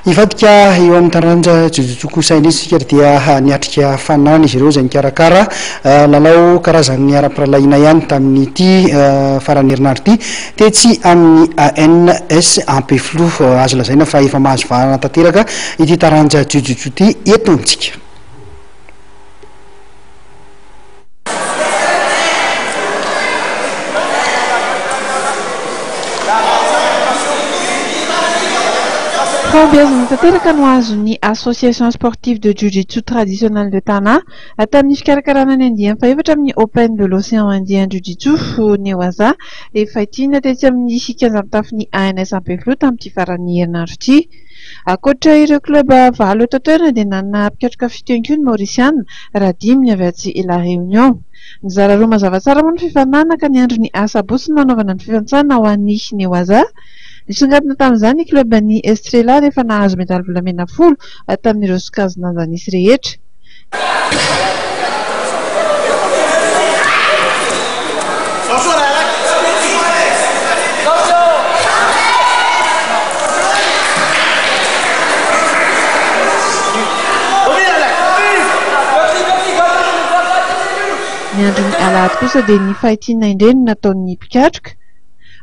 Nivadika eo amin'ny taranja jujutsu kosa indrisika dia niatrika fanana izy ireo izay nikarakara lalao karazan'ny ara-piralaina ihany tamin'ity farany herinandro ity tetsy amin'ny ANS Ampeflo azo lazaina fa efa mahazo vahana tanteraka ity taranja jujutsu ity eto amintsika. Fombiazana tanteraka no azon'ny association sportive de jiu-jitsu traditionnel de Tana tamin'ny fikarakarana ny andiany faefatra amin'ny Open de l'Océan Indien Jiu-Jitsu Newaza efa itina tetsy amin'ny sikanjam-tafin'ny ANS Ampeflo tamin'ity farany herinandro ity. Ankoatra ireo club valo eto an-toerana dia nanana mpikatroka fito ihany koa ny Mauriciana raha dimy ny avy atsy La Réunion. Mizara roa mazava tsara moa ny fifanana ka ny andro ny asa bosy ny nanaovana ny fifantsana ho an'ny Newaza. Nisongadina tamin'izany club ny Estrela rehefa nahazo medaly volamena 10 tamin'ireo sokajinanjanisy rehetra. Ny andron'ny alahady kosa dia ny fahitiana indreny nataon'ny mpikatroka.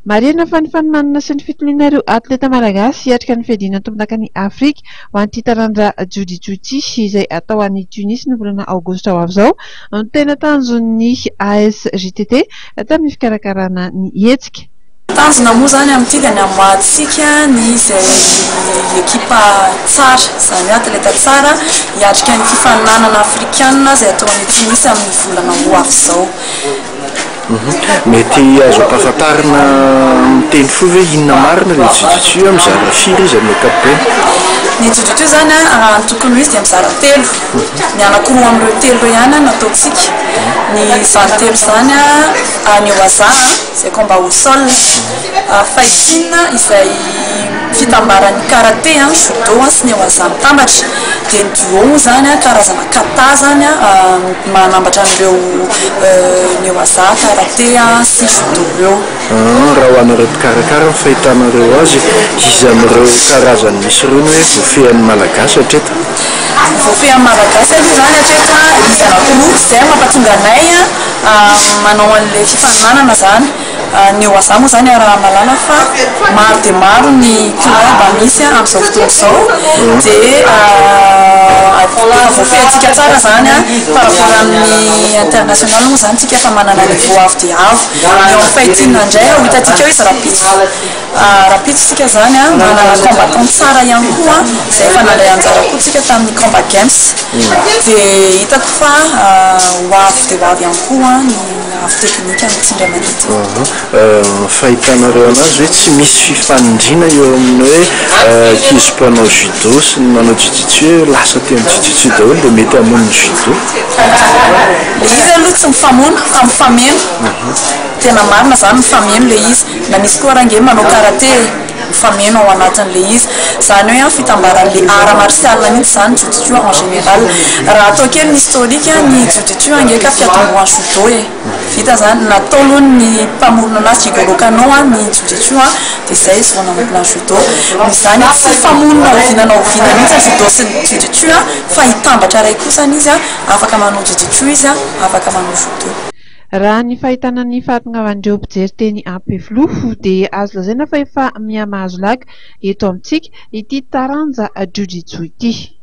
Marina fa ny fanomanana sy ny fitoniana ireo atleta malagasy hiatrika ny fiadiana tombontakan'ny Afrika ho an'ity taranja jiu-jitsu ity izay atao an'ny Tunis ny volana aogositra ho avy izao no tena tanjon'ny ASJTT tamin'ny fikarakarana ny hetsika. Tanjona moa zany amin'ity dia ny hamoahatsika ny izay ekipa tsara izany atleta tsara hiatrika ny fifaninanana afrikanina izay atao an'ny Tunis amin'ny volana ho avy izao. Mety azo ampahafantarina miteny fo hoe inona marina ilay jiu-jitsu mizara firy izy amin'ny ankapobeny? Ny jiu-jitsu zany tokony izy dia mizara telo. Ny anankiroa amin'ireo telo ihany nataontsika. Ny izany telo zany Newaza izay combat au sol, fighting izay fitambaran'ny karaté judo sy Newaza mitambatra. Dia ny duo moa zany karazana kata zany manambatra an'ireo Newaza karaté sy judo ireo. Raha ho anareo mpikarakara ny fahitanareo azy izy amin'ireo karazany misy irony hoe voafehan'ny malagasy hatreto? Voafehan'ny malagasy aloha zany hatreto izy anankiroa izay mampatonga anay manao an'ilay fifaninanana zany. Newaza moa zany raha malala fa maro dia maro ny club misy amin'izao fotoana izao dia voafehantsika tsara zany par rapport amin'ny international moa zany tsika efa manana niveau avo dia avo. Eo amin'ny fighting indray hitantsika hoe izy rapitsika zany manana combattant tsara ihany koa izay efa nandray anjara koa tsika tamin'ny combat games dia hitako fa ho avo dia ho avy ihany koa ny avo teknika mitsindray manety. Fahitanareo anazy hoe tsy misy fifanindrina eo amin'ny hoe ankizy mpanao judo sy ny manao jiu-jitsu hoe lasa teo amin'ny jiu-jitsu daholo dia mety hamono ny judo? Ilay izy aloha tsy mifamono fa mifameno. Tena marina zany mifameno ilay izy. Na misy koa raha manao karaté mifameno ao anatin'ilay izy. Zany hoe fitambaran'ilay art martial mihitsy zany jiu-jitsu en général. Raha atao kely ny historique ny jiu-jitsu angeka fiatombohan'ny judo e. Vita zany natao aloha ny mpamorona anazy Jigoro Kano ny jiu-jitsu dia izay izy vao namoronana judo. Izany tsy famonona ovinana mihitsy judo sy ny jiu-jitsu fa hitambatra iray kosa izy afaka manao jiu-jitsu izy afaka manao judo. Raha ny fahitana ny fahatongavan'ireo mpijery teny Ampeflo dia azo lazaina fa efa miha-mahazo laka eto amintsika ity taranja jiu-jitsu ity.